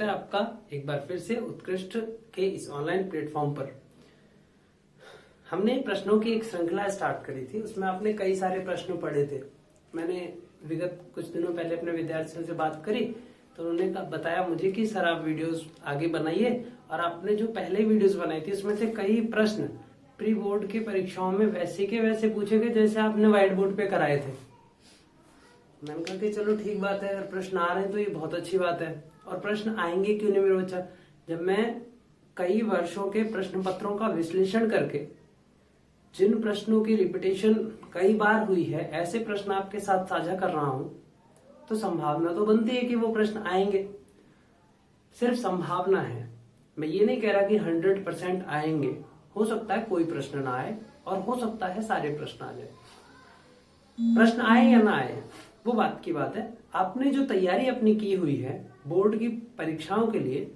स्वागत है आपका एक बार फिर से उत्कृष्ट के इस ऑनलाइन प्लेटफॉर्म पर। हमने प्रश्नों की एक श्रृंखला स्टार्ट करी थी, उसमें आपने कई सारे प्रश्न पढ़े थे। मैंने विगत कुछ दिनों पहले अपने विद्यार्थियों से बात करी तो उन्होंने बताया मुझे कि सर आप वीडियोस आगे बनाइए, और आपने जो पहले वीडियोस बनाई थी उसमें से कई प्रश्न प्री बोर्ड की परीक्षाओं में वैसे के वैसे पूछे गए जैसे आपने व्हाइट बोर्ड पे कराए थे। मैंने कहा कि चलो ठीक बात है, अगर प्रश्न आ रहे हैं तो ये बहुत अच्छी बात है। और प्रश्न आएंगे क्यों नहीं मेरे बच्चा, जब मैं कई वर्षों के प्रश्न पत्रों का विश्लेषण करके जिन प्रश्नों की रिपीटेशन कई बार हुई है ऐसे प्रश्न आपके साथ साझा कर रहा हूं, तो संभावना तो बनती है कि वो प्रश्न आएंगे। सिर्फ संभावना है, मैं ये नहीं कह रहा कि 100% आएंगे। हो सकता है कोई प्रश्न ना आए और हो सकता है सारे प्रश्न आ जाए। प्रश्न आए या ना आए वो बात की बात है। आपने जो तैयारी अपनी की हुई है बोर्ड की परीक्षाओं के लिए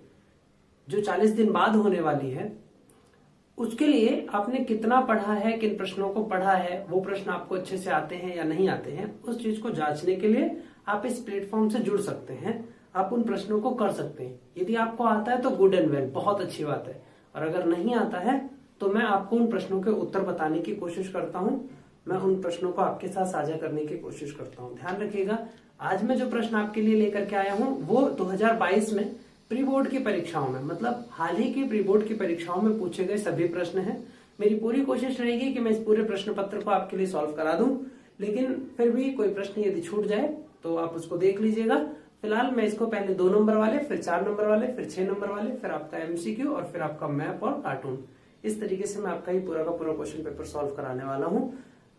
जो 40 दिन बाद होने वाली है, उसके लिए आपने कितना पढ़ा है, किन प्रश्नों को पढ़ा है, वो प्रश्न आपको अच्छे से आते हैं या नहीं आते हैं, उस चीज को जांचने के लिए आप इस प्लेटफॉर्म से जुड़ सकते हैं। आप उन प्रश्नों को कर सकते हैं। यदि आपको आता है तो गुड एंड वेल, बहुत अच्छी बात है। और अगर नहीं आता है तो मैं आपको उन प्रश्नों के उत्तर बताने की कोशिश करता हूं, मैं उन प्रश्नों को आपके साथ साझा करने की कोशिश करता हूं। ध्यान रखिएगा, आज मैं जो प्रश्न आपके लिए लेकर के आया हूं वो 2022 में प्री बोर्ड की परीक्षाओं में, मतलब हाल ही की प्री बोर्ड की परीक्षाओं में पूछे गए सभी प्रश्न हैं। मेरी पूरी कोशिश रहेगी कि मैं इस पूरे प्रश्न पत्र को आपके लिए सॉल्व करा दूं, लेकिन फिर भी कोई प्रश्न यदि छूट जाए तो आप उसको देख लीजिएगा। फिलहाल मैं इसको पहले 2 नंबर वाले, फिर 4 नंबर वाले, फिर 6 नंबर वाले, फिर आपका एमसीक्यू और फिर आपका मैप और कार्टून, इस तरीके से मैं आपका ही पूरा का पूरा क्वेश्चन पेपर सॉल्व कराने वाला हूं।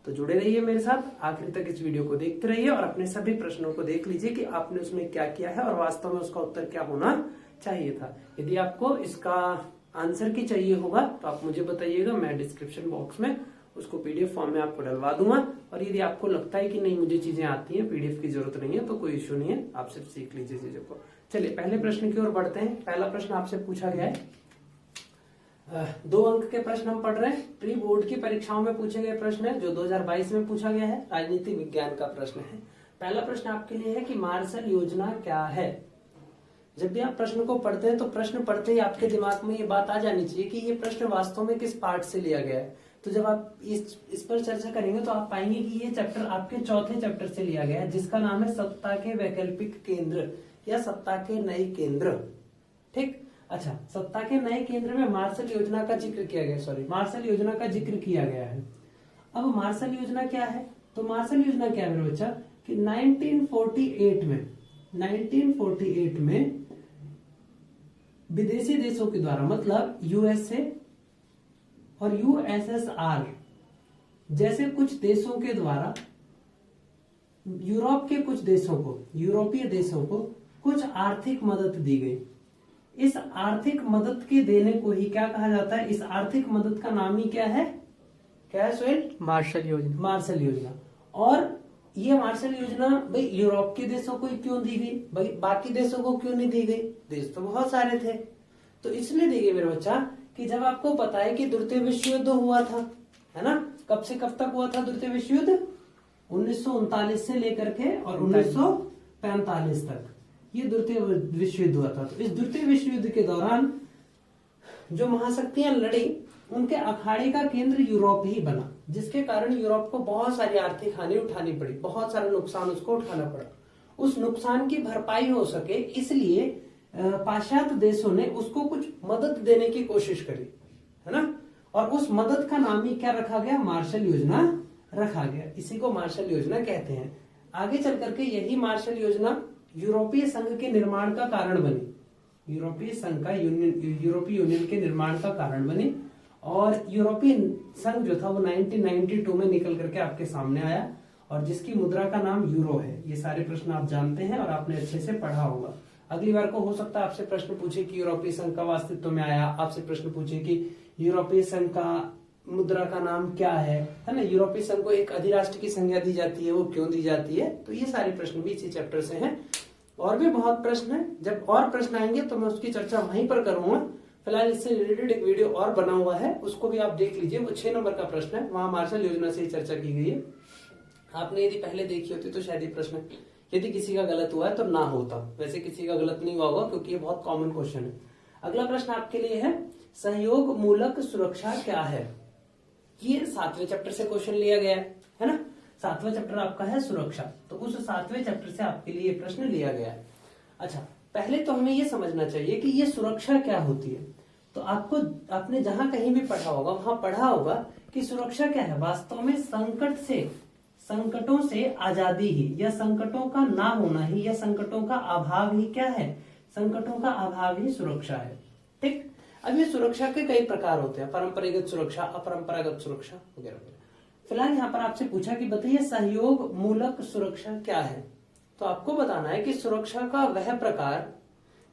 तो जुड़े रहिए मेरे साथ, आखिर तक इस वीडियो को देखते रहिए और अपने सभी प्रश्नों को देख लीजिए कि आपने उसमें क्या किया है और वास्तव में उसका उत्तर क्या होना चाहिए था। यदि आपको इसका आंसर की चाहिए होगा तो आप मुझे बताइएगा, मैं डिस्क्रिप्शन बॉक्स में उसको पीडीएफ फॉर्म में आपको डलवा दूंगा। और यदि आपको लगता है कि नहीं मुझे चीजें आती हैं, पीडीएफ की जरूरत नहीं है, तो कोई इश्यू नहीं है, आप सिर्फ सीख लीजिए चीजों को। चलिए पहले प्रश्न की ओर बढ़ते हैं। पहला प्रश्न आपसे पूछा गया है, 2 अंक के प्रश्न हम पढ़ रहे हैं। प्री बोर्ड की परीक्षाओं में पूछे गए प्रश्न है जो 2022 में पूछा गया है, राजनीति विज्ञान का प्रश्न है। पहला प्रश्न आपके लिए है कि मार्शल योजना क्या है। जब भी आप प्रश्न को पढ़ते हैं तो प्रश्न पढ़ते ही आपके दिमाग में ये बात आ जानी चाहिए कि ये प्रश्न वास्तव में किस पार्ट से लिया गया है। तो जब आप इस पर चर्चा करेंगे तो आप पाएंगे कि ये चैप्टर आपके चौथे चैप्टर से लिया गया है, जिसका नाम है सत्ता के वैकल्पिक केंद्र या सत्ता के नए केंद्र। ठीक, अच्छा, सत्ता के नए केंद्र में मार्शल योजना का जिक्र किया गया, मार्शल योजना का जिक्र किया गया है। अब मार्शल योजना क्या है, तो मार्शल योजना क्या है मेरे बच्चा कि 1948 में विदेशी देशों के द्वारा, मतलब यूएसए और यूएसएसआर जैसे कुछ देशों के द्वारा यूरोप के कुछ देशों को, यूरोपीय देशों को कुछ आर्थिक मदद दी गई। इस आर्थिक मदद के देने को ही क्या कहा जाता है, इस आर्थिक मदद का नाम ही क्या है सोहेल? मार्शल योजना। मार्शल योजना। और ये मार्शल योजना भाई यूरोप के देशों को क्यों दी गई, भाई बाकी देशों को क्यों नहीं दी गई? देश तो बहुत सारे थे, तो इसलिए दी गई मेरे बच्चा कि जब आपको पता है कि द्वितीय विश्व युद्ध हुआ था, है ना, कब से कब तक हुआ था द्वितीय विश्व युद्ध? 1939 से लेकर के और 1945 तक ये द्वितीय विश्व युद्ध हुआ था। तो इस द्वितीय विश्व युद्ध के दौरान जो महाशक्तियां लड़ी उनके अखाड़े का केंद्र यूरोप ही बना, जिसके कारण यूरोप को बहुत सारी आर्थिक हानि उठानी पड़ी, बहुत सारा नुकसान उसको उठाना पड़ा। उस नुकसान की भरपाई हो सके इसलिए पाश्चात्य देशों ने उसको कुछ मदद देने की कोशिश करी, है ना, और उस मदद का नाम ही क्या रखा गया, मार्शल योजना रखा गया। इसी को मार्शल योजना कहते हैं। आगे चल करके यही मार्शल योजना यूरोपीय संघ के निर्माण का कारण बनी, यूरोपीय संघ का यूरोपीय यूनियन के निर्माण का कारण बनी। और यूरोपीय संघ जो था वो 1992 में निकल करके आपके सामने आया और जिसकी मुद्रा का नाम यूरो है। ये सारे प्रश्न आप जानते हैं और आपने अच्छे से पढ़ा होगा। अगली बार को हो सकता है आपसे प्रश्न पूछे कि यूरोपीय संघ कब अस्तित्व में आया, आपसे प्रश्न पूछे कि यूरोपीय संघ का मुद्रा का नाम क्या है ना, यूरोपीय संघ को एक अधिराष्ट्र की संज्ञा दी जाती है, वो क्यों दी जाती है। तो ये सारे प्रश्न भी इसी चैप्टर से हैं। और भी बहुत प्रश्न है, जब और प्रश्न आएंगे तो मैं उसकी चर्चा वहीं पर करूंगा। फिलहाल इससे रिलेटेड एक वीडियो और बना हुआ है, उसको भी आप देख लीजिए। वो 6 नंबर का प्रश्न है, वहां मार्शल योजना से चर्चा की गई है। आपने यदि पहले देखी होती तो शायद ये प्रश्न यदि किसी का गलत हुआ है तो ना होता, वैसे किसी का गलत नहीं हुआ होगा क्योंकि ये बहुत कॉमन क्वेश्चन है। अगला प्रश्न आपके लिए है सहयोग मूलक सुरक्षा क्या है। ये 7वें चैप्टर से क्वेश्चन लिया गया है ना। 7वां चैप्टर आपका है सुरक्षा, तो उस 7वें चैप्टर से आपके लिए प्रश्न लिया गया है। अच्छा, पहले तो हमें ये समझना चाहिए कि ये सुरक्षा क्या होती है। तो आपने जहां कहीं भी पढ़ा होगा वहां पढ़ा होगा कि सुरक्षा क्या है, वास्तव में संकटों से आजादी ही, या संकटों का ना होना ही, या संकटों का अभाव ही क्या है, संकटों का अभाव ही सुरक्षा है। ठीक। अब ये सुरक्षा के कई प्रकार होते हैं, परंपरागत सुरक्षा, अपरंपरागत सुरक्षा वगैरह। फिलहाल यहाँ पर आपसे पूछा कि बताइए सहयोग मूलक सुरक्षा क्या है। तो आपको बताना है कि सुरक्षा का वह प्रकार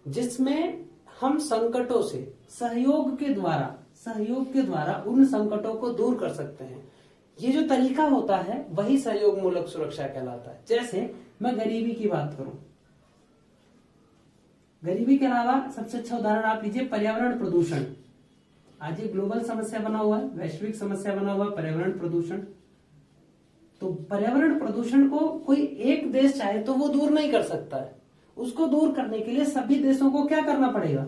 जिसमें हम संकटों से सहयोग के द्वारा उन संकटों को दूर कर सकते हैं। ये जो तरीका होता है वही सहयोग मूलक सुरक्षा कहलाता है। जैसे मैं गरीबी की बात करूं, गरीबी के अलावा सबसे अच्छा उदाहरण आप लीजिए पर्यावरण प्रदूषण। आज ये ग्लोबल समस्या बना हुआ है, वैश्विक समस्या बना हुआ है पर्यावरण प्रदूषण। तो पर्यावरण प्रदूषण को कोई एक देश चाहे तो वो दूर नहीं कर सकता है। उसको दूर करने के लिए सभी देशों को क्या करना पड़ेगा,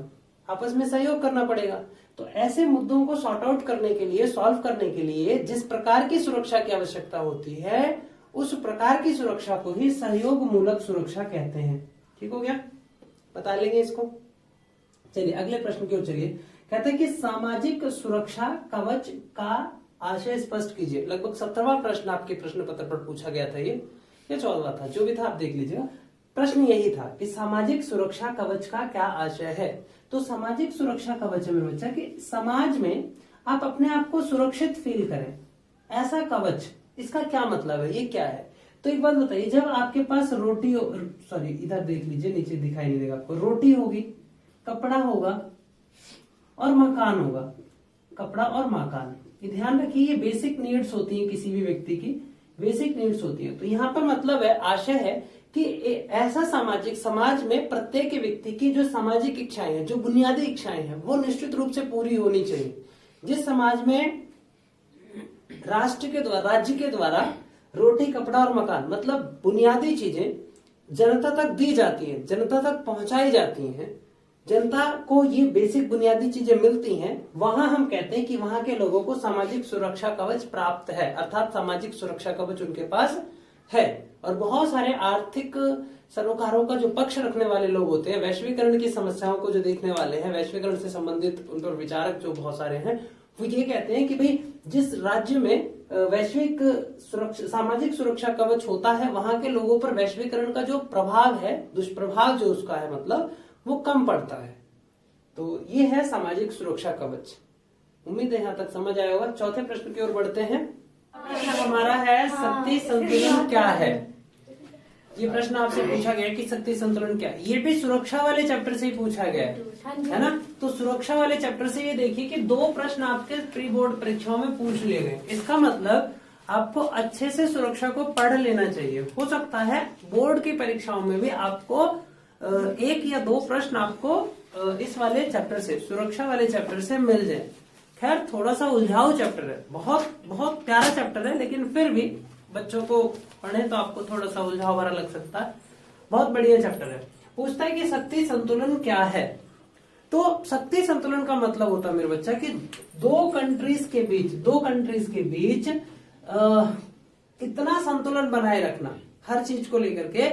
आपस में सहयोग करना पड़ेगा। तो ऐसे मुद्दों को सॉर्ट आउट करने के लिए, सॉल्व करने के लिए जिस प्रकार की सुरक्षा की आवश्यकता होती है उस प्रकार की सुरक्षा को ही सहयोग मूलक सुरक्षा कहते हैं। ठीक हो गया, बता लेंगे इसको। चलिए अगले प्रश्न की ओर चलिए। कहते हैं कि सामाजिक सुरक्षा कवच का आशय स्पष्ट कीजिए। लगभग 17वां प्रश्न आपके प्रश्न पत्र पर पूछा गया था, ये 14वां था, जो भी था आप देख लीजिएगा। प्रश्न यही था कि सामाजिक सुरक्षा कवच का क्या आशय है। तो सामाजिक सुरक्षा कवच है मेरे बच्चा कि समाज में आप अपने आप को सुरक्षित फील करें, ऐसा कवच। इसका क्या मतलब है, ये क्या है। तो एक बात बताइए, जब आपके पास रोटी, सॉरी इधर देख लीजिए, नीचे दिखाई नहीं देगा आपको, रोटी होगी, कपड़ा होगा और मकान होगा, कपड़ा और मकान। ये ध्यान रखिए, ये बेसिक नीड्स होती है, किसी भी व्यक्ति की बेसिक नीड्स होती है। तो यहाँ पर मतलब है, आशय है कि ऐसा सामाजिक समाज में प्रत्येक व्यक्ति की जो सामाजिक इच्छाएं हैं, जो बुनियादी इच्छाएं हैं, वो निश्चित रूप से पूरी होनी चाहिए। जिस समाज में राष्ट्र के द्वारा, राज्य के द्वारा रोटी, कपड़ा और मकान मतलब बुनियादी चीजें जनता तक दी जाती हैं, जनता तक पहुंचाई जाती हैं, जनता को ये बेसिक बुनियादी चीजें मिलती हैं, वहां हम कहते हैं कि वहां के लोगों को सामाजिक सुरक्षा कवच प्राप्त है, अर्थात सामाजिक सुरक्षा कवच उनके पास है। और बहुत सारे आर्थिक सरोकारों का जो पक्ष रखने वाले लोग होते हैं, वैश्वीकरण की समस्याओं को जो देखने वाले हैं, वैश्वीकरण से संबंधित उन पर विचारक जो बहुत सारे हैं, वो ये कहते हैं कि भाई जिस राज्य में वैश्विक सुरक्षा, सामाजिक सुरक्षा कवच होता है, वहां के लोगों पर वैश्वीकरण का जो प्रभाव है, दुष्प्रभाव जो उसका है, मतलब वो कम पड़ता है। तो ये है सामाजिक सुरक्षा कवच। उम्मीद है यहां तक समझ आया होगा। चौथे प्रश्न की ओर बढ़ते हैं। प्रश्न हमारा है शक्ति संतुलन क्या है। ये प्रश्न आपसे पूछा गया कि शक्ति संतुलन क्या है। ये भी सुरक्षा वाले चैप्टर से ही पूछा गया है ना। तो सुरक्षा वाले चैप्टर से ये देखिए कि 2 प्रश्न आपके प्री बोर्ड परीक्षाओं में पूछ लिए गए। इसका मतलब आपको अच्छे से सुरक्षा को पढ़ लेना चाहिए। हो सकता है बोर्ड की परीक्षाओं में भी आपको 1 या 2 प्रश्न आपको इस वाले चैप्टर से, सुरक्षा वाले चैप्टर से मिल जाए। खैर थोड़ा सा उलझाऊ चैप्टर है, बहुत प्यारा चैप्टर है, लेकिन फिर भी बच्चों को पढ़े तो आपको थोड़ा सा उलझाव भरा लग सकता है। बहुत बढ़िया चैप्टर है। पूछता है कि शक्ति संतुलन क्या है। तो शक्ति संतुलन का मतलब होता है मेरे बच्चा कि दो कंट्रीज के बीच इतना संतुलन बनाए रखना हर चीज को लेकर के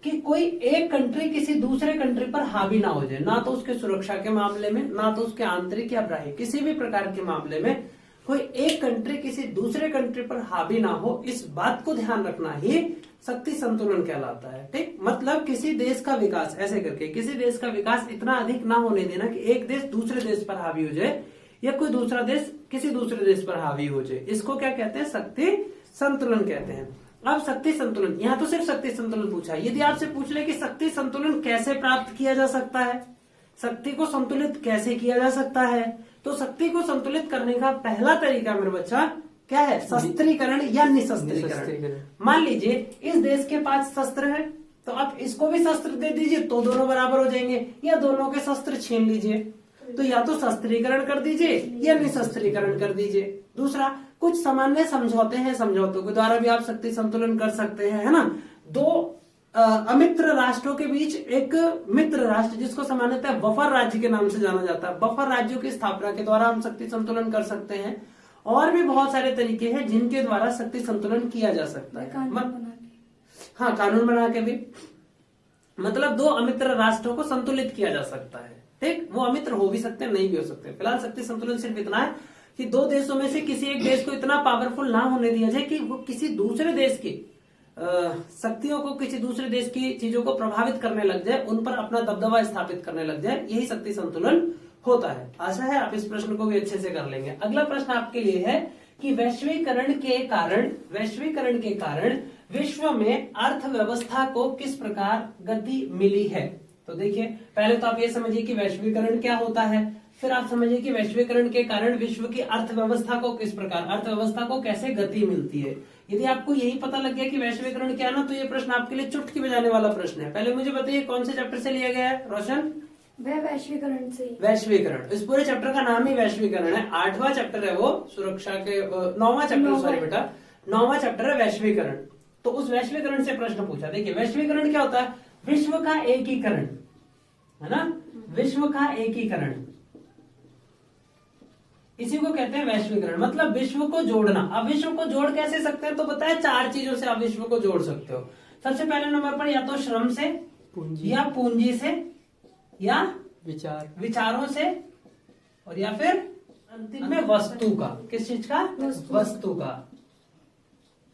कि कोई एक कंट्री किसी दूसरे कंट्री पर हावी ना हो जाए, ना तो उसके सुरक्षा के मामले में, ना तो उसके आंतरिक या बाह्य किसी भी प्रकार के मामले में कोई एक कंट्री किसी दूसरे कंट्री पर हावी ना हो। इस बात को ध्यान रखना ही शक्ति संतुलन कहलाता है। ठीक, मतलब किसी देश का विकास, ऐसे करके किसी देश का विकास इतना अधिक ना होने देना कि एक देश दूसरे देश पर हावी हो जाए या कोई दूसरा देश किसी दूसरे देश पर हावी हो जाए। इसको क्या कहते हैं, शक्ति संतुलन कहते हैं। अब शक्ति संतुलन, यहाँ तो सिर्फ शक्ति संतुलन पूछा है। यदि आपसे पूछ ले कि शक्ति संतुलन कैसे प्राप्त किया जा सकता है, शक्ति को संतुलित कैसे किया जा सकता है, तो शक्ति को संतुलित करने का पहला तरीका मेरे बच्चा क्या है, शस्त्रीकरण या निशस्त्रीकरण। मान लीजिए इस देश के पास शस्त्र है तो आप इसको भी शस्त्र दे दीजिए तो दोनों बराबर हो जाएंगे, या दोनों के शस्त्र छीन लीजिए। तो या तो शस्त्रीकरण कर दीजिए या निशस्त्रीकरण कर दीजिए। दूसरा, कुछ सामान्य समझौते हैं, समझौतों के द्वारा भी आप शक्ति संतुलन कर सकते हैं, है ना। दो अमित्र राष्ट्रों के बीच एक मित्र राष्ट्र, जिसको सामान्यतः बफर राज्य के नाम से जाना जाता है, बफर राज्यों की स्थापना के द्वारा हम शक्ति संतुलन कर सकते हैं। और भी बहुत सारे तरीके हैं जिनके द्वारा शक्ति संतुलन किया जा सकता है। हाँ, कानून बना के भी, मतलब दो अमित्र राष्ट्रों को संतुलित किया जा सकता है। ठीक, वो अमित्र हो भी सकते हैं, नहीं भी हो सकते। फिलहाल शक्ति संतुलन सिर्फ इतना है कि दो देशों में से किसी एक देश को इतना पावरफुल ना होने दिया जाए कि वो किसी दूसरे देश की शक्तियों को, किसी दूसरे देश की चीजों को प्रभावित करने लग जाए, उन पर अपना दबदबा स्थापित करने लग जाए। यही शक्ति संतुलन होता है। आशा है आप इस प्रश्न को भी अच्छे से कर लेंगे। अगला प्रश्न आपके लिए है कि वैश्वीकरण के कारण विश्व में अर्थव्यवस्था को किस प्रकार गति मिली है। तो देखिए, पहले तो आप ये समझिए कि वैश्वीकरण क्या होता है, फिर आप समझिए कि वैश्वीकरण के कारण विश्व की अर्थव्यवस्था को किस प्रकार, अर्थव्यवस्था को कैसे गति मिलती है। यदि आपको यही पता लग गया कि वैश्वीकरण क्या ना, तो ये प्रश्न आपके लिए चुटकी बजाने वाला प्रश्न है। पहले मुझे बताइए कौन से चैप्टर से लिया गया है रोशन? वैश्वीकरण से। वैश्वीकरण, इस पूरे चैप्टर का नाम ही वैश्वीकरण है। 8वां चैप्टर है वो, सुरक्षा के 9वां चैप्टर, सॉरी बेटा, 9वां चैप्टर है वैश्वीकरण। तो उस वैश्वीकरण से प्रश्न पूछा। देखिए, वैश्वीकरण क्या होता है? विश्व का एकीकरण, है ना, विश्व का एकीकरण, इसी को कहते हैं वैश्वीकरण। मतलब विश्व को जोड़ना। अब विश्व को जोड़ कैसे सकते हैं? तो बताया 4 चीजों से आप विश्व को जोड़ सकते हो। सबसे पहले नंबर पर या तो श्रम से, या पूंजी से, या विचारों से, और या फिर अंतिम में वस्तु का। किस चीज का?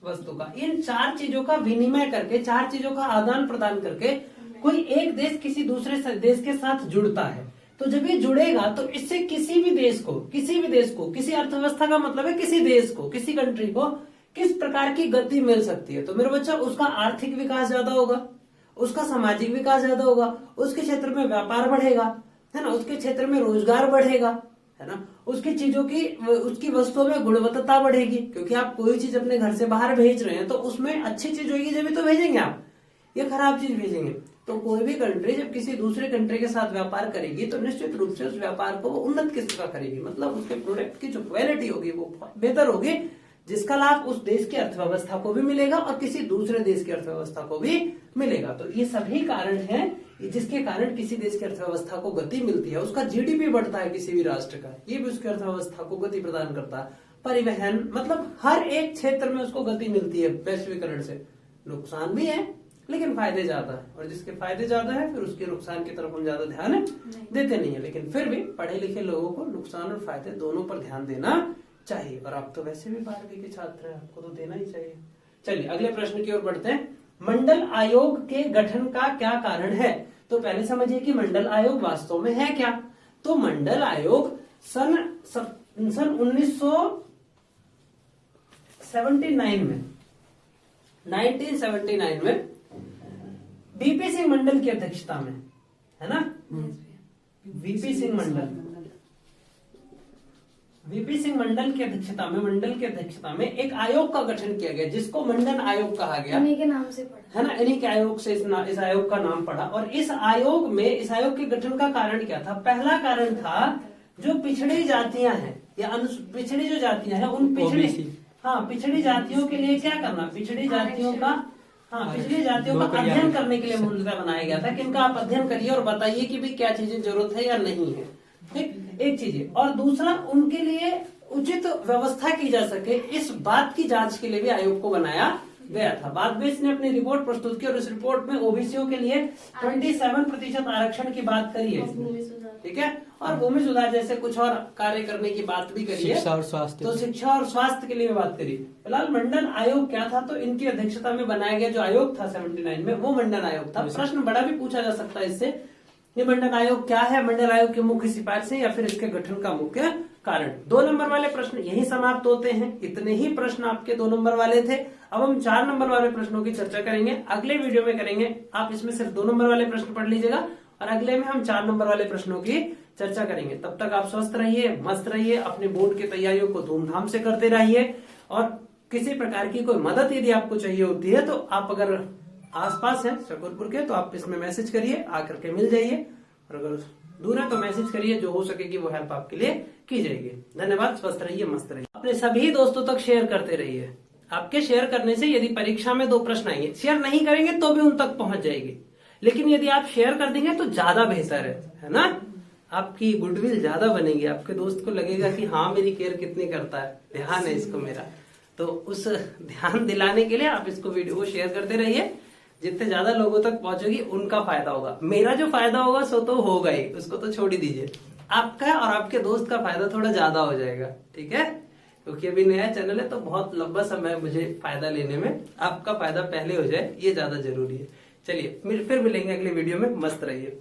वस्तु का। इन 4 चीजों का विनिमय करके, 4 चीजों का आदान प्रदान करके कोई एक देश किसी दूसरे देश के साथ जुड़ता है। तो जब ये जुड़ेगा तो इससे किसी भी देश को, किसी अर्थव्यवस्था का मतलब है किसी देश को, किसी कंट्री को किस प्रकार की गति मिल सकती है। तो मेरे बच्चा, उसका आर्थिक विकास ज्यादा होगा, उसका सामाजिक विकास ज्यादा होगा, उसके क्षेत्र में व्यापार बढ़ेगा, है ना, उसके क्षेत्र में रोजगार बढ़ेगा, है ना, उसकी चीजों की, उसकी वस्तुओं में गुणवत्ता बढ़ेगी। क्योंकि आप कोई चीज अपने घर से बाहर भेज रहे हैं तो उसमें अच्छी चीज होगी जब तो भेजेंगे आप, ये खराब चीज भेजेंगे। तो कोई भी कंट्री जब किसी दूसरे कंट्री के साथ व्यापार करेगी तो निश्चित रूप से उस व्यापार को वो उन्नत किस्म का करेगी। मतलब उसके प्रोडक्ट की जो क्वालिटी होगी वो बेहतर होगी, जिसका लाभ उस देश की अर्थव्यवस्था को भी मिलेगा और किसी दूसरे देश की अर्थव्यवस्था को भी मिलेगा। तो ये सभी कारण हैं जिसके कारण किसी देश की अर्थव्यवस्था को गति मिलती है। उसका जीडीपी बढ़ता है किसी भी राष्ट्र का, ये भी उसकी अर्थव्यवस्था को गति प्रदान करता है। परिवहन, मतलब हर एक क्षेत्र में उसको गति मिलती है वैश्वीकरण से। नुकसान भी है लेकिन फायदे ज्यादा है, और जिसके फायदे ज्यादा है फिर उसके नुकसान की तरफ हम ज्यादा ध्यान देते नहीं है। लेकिन फिर भी पढ़े लिखे लोगों को नुकसान और फायदे दोनों पर ध्यान देना चाहिए। और आप तो वैसे भी 12वीं के छात्र हैं, आपको तो देना ही चाहिए। चलिए अगले प्रश्न की ओर बढ़ते हैं। मंडल आयोग के गठन का क्या कारण है? तो पहले समझिए कि मंडल आयोग वास्तव में है क्या। तो मंडल आयोग सन 1979 में वीपी सिंह मंडल की अध्यक्षता में, है ना, वीपी सिंह मंडल की अध्यक्षता में, मंडल की अध्यक्षता में एक आयोग का गठन किया गया जिसको मंडल आयोग कहा गया। इन्हीं के नाम से पढ़ा, है ना, इन्हीं के आयोग से इस आयोग का नाम पड़ा। और इस आयोग के गठन का कारण क्या था? पहला कारण था जो पिछड़ी जातियां हैं या पिछड़ी जो जातियां हैं उन पिछड़ी जातियों के लिए क्या करना, पिछड़ी जातियों का अध्ययन करने के लिए मूलतः बनाया गया था कि इनका आप अध्ययन करिए और बताइए कि भी क्या चीजें जरूरत है या नहीं है। ठीक, एक चीज है। और दूसरा, उनके लिए उचित व्यवस्था की जा सके, इस बात की जांच के लिए भी आयोग को बनाया गया था। बाद में इसने अपनी रिपोर्ट प्रस्तुत की और इस रिपोर्ट में ओबीसीओ के लिए 27% आरक्षण की बात करी है, ठीक है, और भूमि सुधार जैसे कुछ और कार्य करने की बात भी करी है। शिक्षा और स्वास्थ्य के लिए बात करी। फिलहाल मंडल आयोग क्या था? तो इनकी अध्यक्षता में बनाया गया जो आयोग था 79 में, वो मंडल आयोग था। प्रश्न बड़ा भी पूछा जा सकता है इससे, ये मंडल आयोग क्या है, मंडल आयोग की मुख्य सिफारिशें या फिर इसके गठन का मुख्य कारण। 2 नंबर वाले प्रश्न यही समाप्त होते हैं। इतने ही प्रश्न आपके 2 नंबर वाले थे। अब हम 4 नंबर वाले प्रश्नों की चर्चा करेंगे, अगले वीडियो में करेंगे। आप इसमें सिर्फ 2 नंबर वाले प्रश्न पढ़ लीजिएगा और अगले में हम 4 नंबर वाले प्रश्नों की चर्चा करेंगे। तब तक आप स्वस्थ रहिए, मस्त रहिए, अपने बोर्ड की तैयारियों को धूमधाम से करते रहिए। और किसी प्रकार की कोई मदद यदि आपको चाहिए होती है तो आप अगर आसपास हैं शकरपुर के तो आप इसमें मैसेज करिए, आकर के मिल जाइए। और अगर दूर है तो मैसेज करिए, जो हो सकेगी वो हेल्प आपके लिए की जाएगी। धन्यवाद, स्वस्थ रहिए, मस्त रहिए, अपने सभी दोस्तों तक शेयर करते रहिए। आपके शेयर करने से यदि परीक्षा में 2 प्रश्न आएंगे, शेयर नहीं करेंगे तो भी उन तक पहुंच जाएगी, लेकिन यदि आप शेयर कर देंगे तो ज्यादा बेहतर है ना। आपकी गुडविल ज्यादा बनेगी, आपके दोस्त को लगेगा कि हाँ मेरी केयर कितनी करता है, ध्यान है इसको मेरा। तो उस ध्यान दिलाने के लिए आप इसको वीडियो को शेयर करते रहिए, जितने ज्यादा लोगों तक पहुंचोगी उनका फायदा होगा। मेरा जो फायदा होगा सो तो होगा ही, उसको तो छोड़ ही दीजिए। आपका और आपके दोस्त का फायदा थोड़ा ज्यादा हो जाएगा, ठीक है, क्योंकि अभी नया चैनल है तो बहुत लंबा समय है मुझे फायदा लेने में। आपका फायदा पहले हो जाए ये ज्यादा जरूरी है। चलिए फिर मिलेंगे अगले वीडियो में, मस्त रहिए।